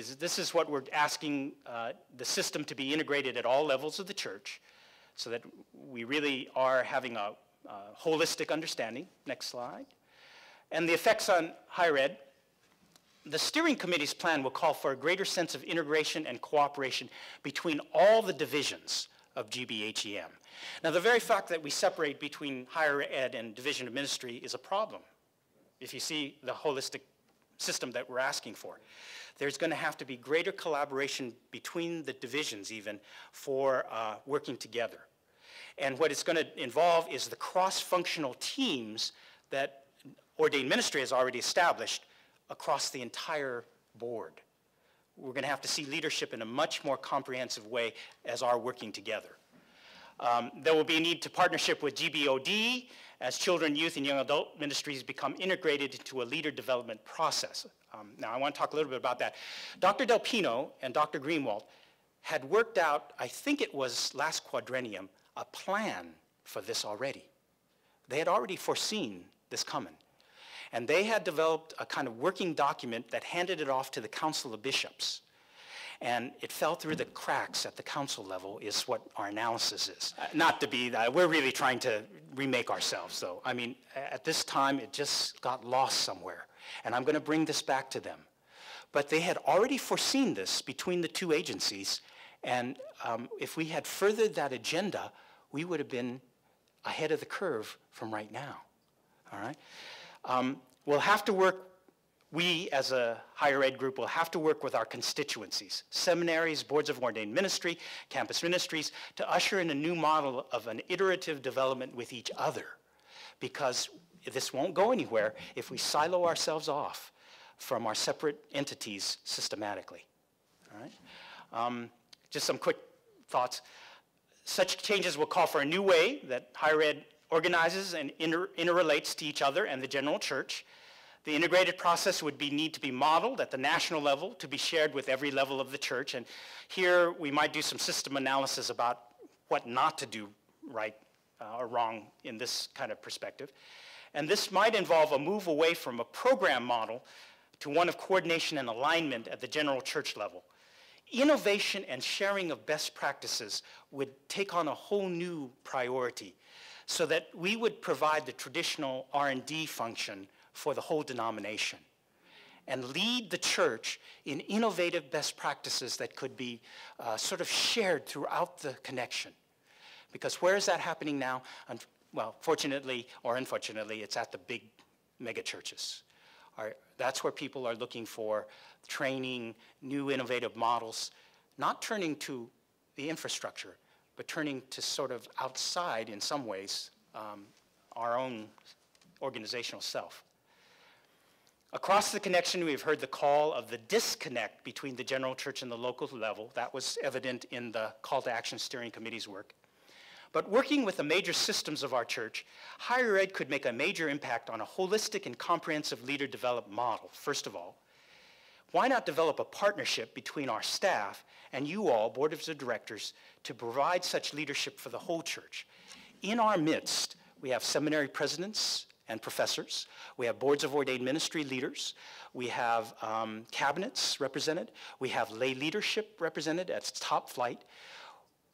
this is what we're asking the system to be integrated at all levels of the church so that we really are having a holistic understanding. Next slide. And the effects on higher ed. The steering committee's plan will call for a greater sense of integration and cooperation between all the divisions of GBHEM. Now, the very fact that we separate between higher ed and division of ministry is a problem. If you see the holistic system that we're asking for, there's going to have to be greater collaboration between the divisions even for working together. And what it's going to involve is the cross-functional teams that ordained ministry has already established across the entire board. We're going to have to see leadership in a much more comprehensive way as our working together. There will be a need to partnership with GBOD as children, youth, and young adult ministries become integrated into a leader development process. Now, I want to talk a little bit about that. Dr. Del Pino and Dr. Greenwald had worked out, I think it was last quadrennium, a plan for this already. They had already foreseen this coming. And they had developed a kind of working document that handed it off to the Council of Bishops. And it fell through the cracks at the council level is what our analysis is. Not to be, we're really trying to remake ourselves though. I mean, at this time it just got lost somewhere. And I'm going to bring this back to them. But they had already foreseen this between the two agencies. And if we had furthered that agenda, we would have been ahead of the curve from right now. All right? We'll have to work, we as a higher ed group will have to work with our constituencies, seminaries, boards of ordained ministry, campus ministries, to usher in a new model of an iterative development with each other. Because this won't go anywhere if we silo ourselves off from our separate entities systematically. All right? Just some quick thoughts. Such changes will call for a new way that higher ed organizes and interrelates to each other and the general church. The integrated process would need to be modeled at the national level to be shared with every level of the church. And here we might do some system analysis about what not to do right or wrong in this kind of perspective. And this might involve a move away from a program model to one of coordination and alignment at the general church level. Innovation and sharing of best practices would take on a whole new priority, so that we would provide the traditional R&D function for the whole denomination and lead the church in innovative best practices that could be sort of shared throughout the connection. Because where is that happening now? Well, fortunately or unfortunately, it's at the big mega churches. That's where people are looking for training, new innovative models, not turning to the infrastructure, but turning to sort of outside, in some ways, our own organizational self. Across the connection, we've heard the call of the disconnect between the general church and the local level. That was evident in the Call to Action Steering Committee's work. But working with the major systems of our church, higher ed could make a major impact on a holistic and comprehensive leader development model. First of all, why not develop a partnership between our staff and you all, board of directors, to provide such leadership for the whole church? In our midst, we have seminary presidents and professors. We have boards of ordained ministry leaders. We have cabinets represented. We have lay leadership represented at top flight.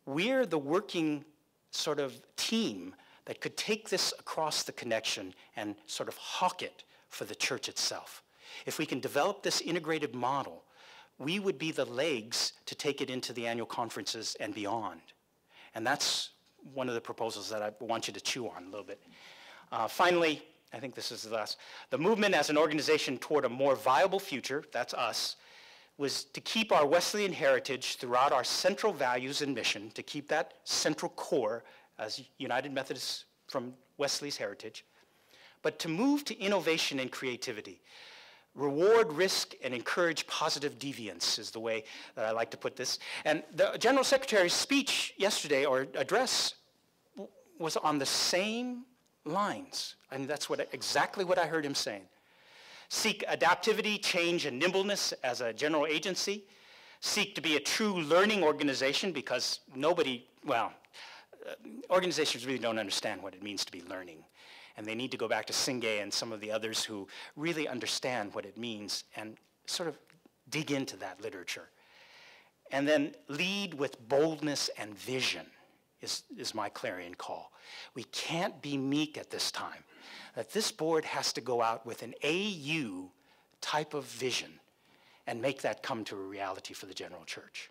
We're the working sort of team that could take this across the connection and sort of hawk it for the church itself. If we can develop this integrated model, we would be the legs to take it into the annual conferences and beyond. And that's one of the proposals that I want you to chew on a little bit. Finally, I think this is the last. The movement as an organization toward a more viable future, that's us, was to keep our Wesleyan heritage throughout our central values and mission, to keep that central core as United Methodist from Wesley's heritage, but to move to innovation and creativity. Reward risk and encourage positive deviance is the way that I like to put this. And the General Secretary's speech yesterday, or address, was on the same lines. And that's exactly what I heard him saying. Seek adaptivity, change, and nimbleness as a general agency. Seek to be a true learning organization, because organizations really don't understand what it means to be learning. And they need to go back to Singay and some of the others who really understand what it means and sort of dig into that literature. And then lead with boldness and vision is my clarion call. We can't be meek at this time. That this board has to go out with an AU type of vision and make that come to a reality for the general church.